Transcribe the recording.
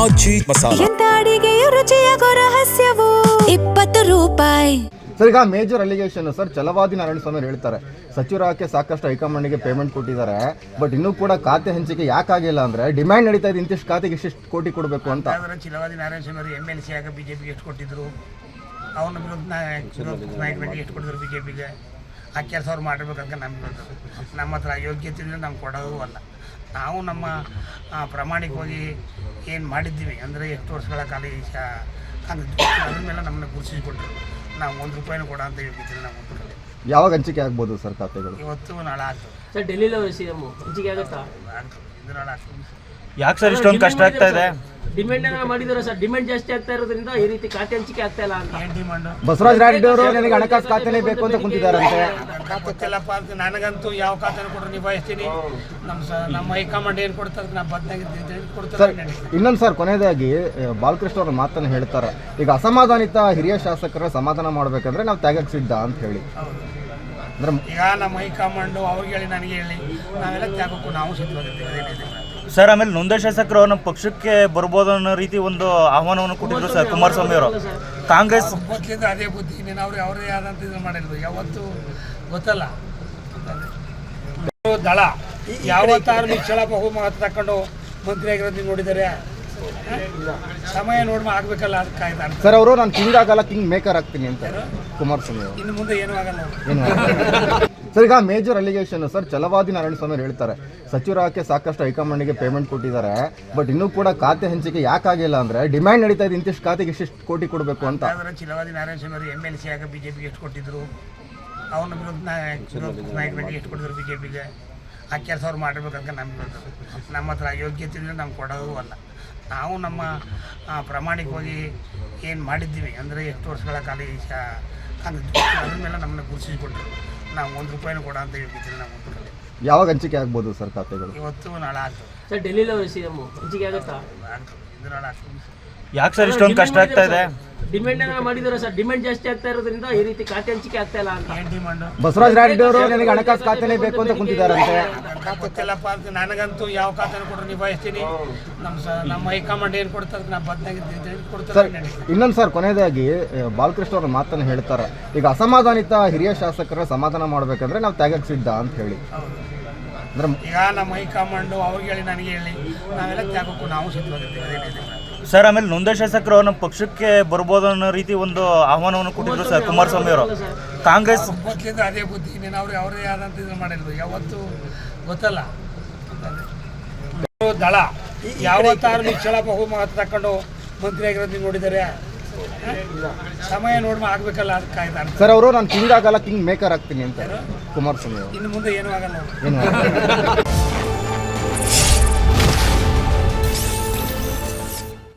ಆಜಿ ಮಸಾಲ ಎಂತ ಅಡಿಗೆಯ ರುಚಿಯಾಗೋ ರಹಸ್ಯವು 20 ರೂಪಾಯಿ. ಸರ್, ಈಗ ಮೇಜರ್ ಅಲಿಗೇಷನ್ ಸರ್, ಛಲವಾದಿ ನಾರಾಯಣಸ್ವಾಮಿ ಹೇಳ್ತಾರೆ ಸಚಿವರಾಗಕ್ಕೆ ಸಾಕಷ್ಟು ಹೈಕಮಾಂಡ್ಗೆ ಪೇಮೆಂಟ್ ಕೊಟ್ಟಿದ್ದಾರೆ, ಬಟ್ ಇನ್ನೂ ಕೂಡ ಖಾತೆ ಹಂಚಿಕೆ ಯಾಕಾಗಿಲ್ಲ ಅಂದ್ರೆ ಡಿಮ್ಯಾಂಡ್ ನಡೀತಾ ಇದೆ ಇಂತಿಷ್ಟು ಖಾತೆಗೆ ಇಷ್ಟಿಷ್ಟು ಕೋಟಿ ಕೊಡಬೇಕು ಅಂತ. ಛಲವಾದಿ ನಾರಾಯಣಸ್ವಾಮಿ ಅವರು MLC ಆಗ ಬಿಜೆಪಿಗೆ ಎಷ್ಟು ಕೊಟ್ಟಿದ್ರು, ಅವನ ವಿರುದ್ಧ ನಾಯಕರಿಗೆ ಎಷ್ಟು ಕೊಟ್ಟಿದ್ರು ಬಿಜೆಪಿಗೆ, ಆ ಕೆಲಸ ಅವ್ರು ಮಾಡಿರ್ಬೇಕಂತ ನಮ್ಮ ಹತ್ರ ಯೋಗ್ಯತೆ ಇಲ್ಲ, ನಮ್ಗೆ ಕೊಡೋದು ಅಲ್ಲ. ನಾವು ನಮ್ಮ ಪ್ರಾಮಾಣಿಕವಾಗಿ ಏನು ಮಾಡಿದ್ದೀವಿ ಅಂದರೆ ಎಷ್ಟು ವರ್ಷಗಳ ಕಾಲ ಅದ್ರ ಮೇಲೆ ನಮ್ಮನ್ನ ಗುರುತಿಸಿಕೊಟ್ರು. ನಾವು 1 ರೂಪಾಯಿನೂ ಕೊಡೋ ಅಂತ ಯೋಗ್ಯತೆ ನಾವು ಮುಂದೆ. ಯಾವಾಗ ಹಂಚಿಕೆ ಆಗ್ಬೋದು ಸರ್ ಖಾತೆಗಳು? ಇವತ್ತು ನಾಳೆ ಆಗ್ತದೆ ಸರ್. ಡೆಲ್ಲಿలో CM ಹಂಚಿಕೆ ಆಗುತ್ತಾ? ಇದು ನಾಳೆ ಆಗ್ತದೆ. ಯಾಕೆ ಸರ್ ಇಷ್ಟೊಂದು ಕಷ್ಟ ಆಗ್ತಾ ಇದೆ? ಡಿಮ್ಯಾಂಡ್ ಮಾಡಿದ್ರು ಸರ್, ಡಿಮ್ಯಾಂಡ್ ಜಾಸ್ತಿ ಆಗ್ತಾ ಇರೋದ್ರಿಂದ ಈ ರೀತಿ ಖಾತೆ ಹಂಚಿಕೆ ಆಗ್ತಾ ಇಲ್ಲ ಅಂತ. ಏನು ಡಿಮಾಂಡು? ಬಸವರಾಜ ರಾಯರೆಡ್ಡಿ ಅವರು ನನಗೆ ಹಣಕಾಸು ಖಾತೆನೇ ಬೇಕು ಅಂತ ಕುಂತಿದ್ದಾರಂತೆ. ಗೊತ್ತಿಲ್ಲಪ್ಪ ಅಂತ ನನಗಂತೂ ಯಾವ ಖಾತೆನೂ ಕೊಟ್ಟರು ನಿಭಾಯಿಸ್ತೀನಿ. ನಮ್ಮ ಹೈಕಮಾಂಡ್ ಏನು ಕೊಡ್ತಾರೆ ನಾವು ಬದಲಾಗಿ ಕೊಡ್ತಾರೆ. ಸರ್, ಇನ್ನೊಂದು ಸರ್, ಕೊನೆಯದಾಗಿ ಬಾಲಕೃಷ್ಣ ಅವ್ರ ಮಾತನ್ನು ಹೇಳ್ತಾರೆ, ಈಗ ಅಸಮಾಧಾನಿತ ಹಿರಿಯ ಶಾಸಕರ ಸಮಾಧಾನ ಮಾಡಬೇಕಂದ್ರೆ ನಾವು ತ್ಯಾಗಕ್ಕೆ ಸಿದ್ಧ ಅಂತ ಹೇಳಿ. ಈಗ ನಮ್ಮ ಹೈಕಮಾಂಡು ಅವ್ರಿಗೆ ಹೇಳಿ ನನಗೆ ಹೇಳಿ ನಾವೆಲ್ಲ ತ್ಯಾಗಕ್ಕೂ ನಾವು ಸಿದ್ಧವಾಗಿರ್ತೀವಿ. ಸರ್, ಆಮೇಲೆ ನೊಂದ ಶಾಸಕರು ನಮ್ಮ ಪಕ್ಷಕ್ಕೆ ಬರ್ಬೋದು ಅನ್ನೋ ರೀತಿ ಒಂದು ಆಹ್ವಾನವನ್ನು ಕೊಟ್ಟಿದ್ರು ಸರ್ ಕುಮಾರಸ್ವಾಮಿ ಅವರು. ಕಾಂಗ್ರೆಸ್ ಮೊದಲಿಂದ ಅದೇ ಬುದ್ಧಿ, ನೀನು ಅವರೇ ಆದಂತ ಇದು ಮಾಡಿದ್ರು ಯಾವತ್ತು ಗೊತ್ತಲ್ಲ. ದಳ ಯಾವತ್ತಾರು ನಿಶ್ಚಲ ಬಹುಮತ ತಕೊಂಡು ಮಂತ್ರಿ ಆಗಿರೋದು ನೀವು ನೋಡಿದರೆ ಸಮಯ ನೋಡಿ ಆಗ್ಬೇಕಲ್ಲ, ಅದಕ್ಕೆ ಕಾಯ್ತಾರೆ ಸರ್. ಅವರು ನಾನು ಕಿಂಗ್ ಆಗಲ್ಲ, ಕಿಂಗ್ ಮೇಕರ್ ಆಗ್ತೀನಿ ಅಂತ ಕುಮಾರಸ್ವಾಮಿ ಅವರು. ಇನ್ನು ಮುಂದೆ ಏನೂ ಆಗಲ್ಲ. ಸರ್, ಈಗ ಮೇಜರ್ ಅಲಿಗೇಷನ್ ಸರ್, ಛಲವಾದಿ ನಾರಾಯಣಸ್ವಾಮಿ ಹೇಳ್ತಾರೆ ಸಚಿವರಾಗಕ್ಕೆ ಸಾಕಷ್ಟು ಹೈಕಮಾಂಡ್ಗೆ ಪೇಮೆಂಟ್ ಕೊಟ್ಟಿದ್ದಾರೆ, ಬಟ್ ಇನ್ನೂ ಕೂಡ ಖಾತೆ ಹಂಚಿಕೆ ಯಾಕಾಗಿಲ್ಲ ಅಂದ್ರೆ ಡಿಮ್ಯಾಂಡ್ ನಡೀತಾ ಇದೆ ಇಂತಿಷ್ಟು ಖಾತೆಗೆ ಇಷ್ಟಿಷ್ಟು ಕೋಟಿ ಕೊಡಬೇಕು ಅಂತ. ಛಲವಾದಿ ನಾರಾಯಣಸ್ವಾಮಿ ಅವರು MLC ಆಗ ಬಿಜೆಪಿಗೆ ಎಷ್ಟು ಕೊಟ್ಟಿದ್ರು, ಅವನ ವಿರುದ್ಧ ನಾಯಕರಿಗೆ ಎಷ್ಟು ಕೊಟ್ಟಿದ್ರು ಬಿಜೆಪಿಗೆ, ಆ ಕೆಲಸ ಅವ್ರು ಮಾಡಿರ್ಬೇಕಂತ ನಮ್ಮ ಹತ್ರ ಯೋಗ್ಯತೆ ಇಲ್ಲ, ನಮ್ಗೆ ಕೊಡೋದು ಅಲ್ಲ. ನಾವು ನಮ್ಮ ಪ್ರಾಮಾಣಿಕವಾಗಿ ಏನು ಮಾಡಿದ್ದೀವಿ ಅಂದರೆ ಎಷ್ಟು ವರ್ಷಗಳ ಕಾಲ ಅದ್ರ ಮೇಲೆ ನಮ್ಮನ್ನ ಗುರುತಿಸಿಕೊಟ್ರು. ನಾವು 1 ರೂಪಾಯಿನೂ ಕೊಡೋ ಅಂತ ಯೋಗ್ಯತೆ ನಾವು ಮುಂದೆ. ಯಾವಾಗ ಹಂಚಿಕೆ ಆಗ್ಬೋದು ಸರ್ ಖಾತೆಗಳು? ಇವತ್ತು ನಾಳೆ ಆಗ್ತದೆ. ಸರ್, ಡೆಲ್ಲಿలో CM ಹಂಚಿಕೆ ಆಗುತ್ತಾ? ಇದು ನಾಳೆ ಆಗ್ತದೆ. ಯಾಕೆ ಸರ್ ಇಷ್ಟೊಂದು ಕಷ್ಟ ಆಗ್ತಾ ಇದೆ? ಡಿಮ್ಯಾಂಡ್ ಮಾಡಿದ್ರು ಸರ್, ಡಿಮ್ಯಾಂಡ್ ಜಾಸ್ತಿ ಆಗ್ತಾ ಇರೋದ್ರಿಂದ ಈ ರೀತಿ ಖಾತೆ ಹಂಚಿಕೆ ಆಗ್ತಾ ಇಲ್ಲ ಅಂತ. ಏನು ಡಿಮಾಂಡು? ಬಸವರಾಜ ರಾಯರೆಡ್ಡಿ ಅವರು ನನಗೆ ಹಣಕಾಸು ಖಾತೆನೇ ಬೇಕು ಅಂತ ಕುಂತಿದ್ದಾರಂತೆ. ಗೊತ್ತಿಲ್ಲಪ್ಪ ಅಂತ ನನಗಂತೂ ಯಾವ ಖಾತೆನೂ ಕೊಟ್ಟರು ನಿಭಾಯಿಸ್ತೀನಿ. ನಮ್ಮ ಹೈಕಮಾಂಡ್ ಏನು ಕೊಡ್ತಾರೆ ನಾವು ಬದಲಾಗಿ ಸರ್, ಕೊಡ್ತಾರೆ. ಇನ್ನೊಂದು ಸರ್, ಕೊನೆಯದಾಗಿ ಬಾಲಕೃಷ್ಣ ಅವ್ರ ಮಾತನ್ನು ಹೇಳ್ತಾರೆ, ಈಗ ಅಸಮಾಧಾನಿತ ಹಿರಿಯ ಶಾಸಕರ ಸಮಾಧಾನ ಮಾಡಬೇಕಂದ್ರೆ ನಾವು ತ್ಯಾಗಕ್ಕೆ ಸಿದ್ಧ ಅಂತ ಹೇಳಿ. ಈಗ ನಮ್ಮ ಹೈಕಮಾಂಡು ಅವ್ರಿಗೆ ಹೇಳಿ ನನಗೆ ಹೇಳಿ ನಾವೆಲ್ಲ ತ್ಯಾಗಕ್ಕೂ ನಾವು ಸಿದ್ಧವಾಗಿರ್ತೀವಿ. ಸರ್, ಆಮೇಲೆ ನೊಂದ ಶಾಸಕರು ನಮ್ಮ ಪಕ್ಷಕ್ಕೆ ಬರ್ಬೋದು ಅನ್ನೋ ರೀತಿ ಒಂದು ಆಹ್ವಾನವನ್ನು ಕೊಟ್ಟಿದ್ರು ಸರ್ ಕುಮಾರಸ್ವಾಮಿ ಅವರು. ಕಾಂಗ್ರೆಸ್ ಮೊದಲಿಂದ ಅದೇ ಬುದ್ಧಿ, ನೀನು ಅವರೇ ಆದಂತ ಇದು ಮಾಡಿದ್ರು ಯಾವತ್ತು ಗೊತ್ತಲ್ಲ. ದಳ ಯಾವತ್ತಾರು ನಿಶ್ಚಲ ಬಹುಮತ ತಕೊಂಡು ಮಂತ್ರಿ ಆಗಿರೋದು ನೀವು ನೋಡಿದರೆ ಸಮಯ ನೋಡಿ ಆಗ್ಬೇಕಲ್ಲ, ಅದಕ್ಕೆ ಕಾಯ್ತಾರೆ ಸರ್. ಅವರು ನಾನು ಕಿಂಗ್ ಆಗಲ್ಲ, ಕಿಂಗ್ ಮೇಕರ್ ಆಗ್ತೀನಿ ಅಂತ ಕುಮಾರಸ್ವಾಮಿ ಅವರು. ಇನ್ನು ಮುಂದೆ ಏನೂ ಆಗಲ್ಲ. ಏನು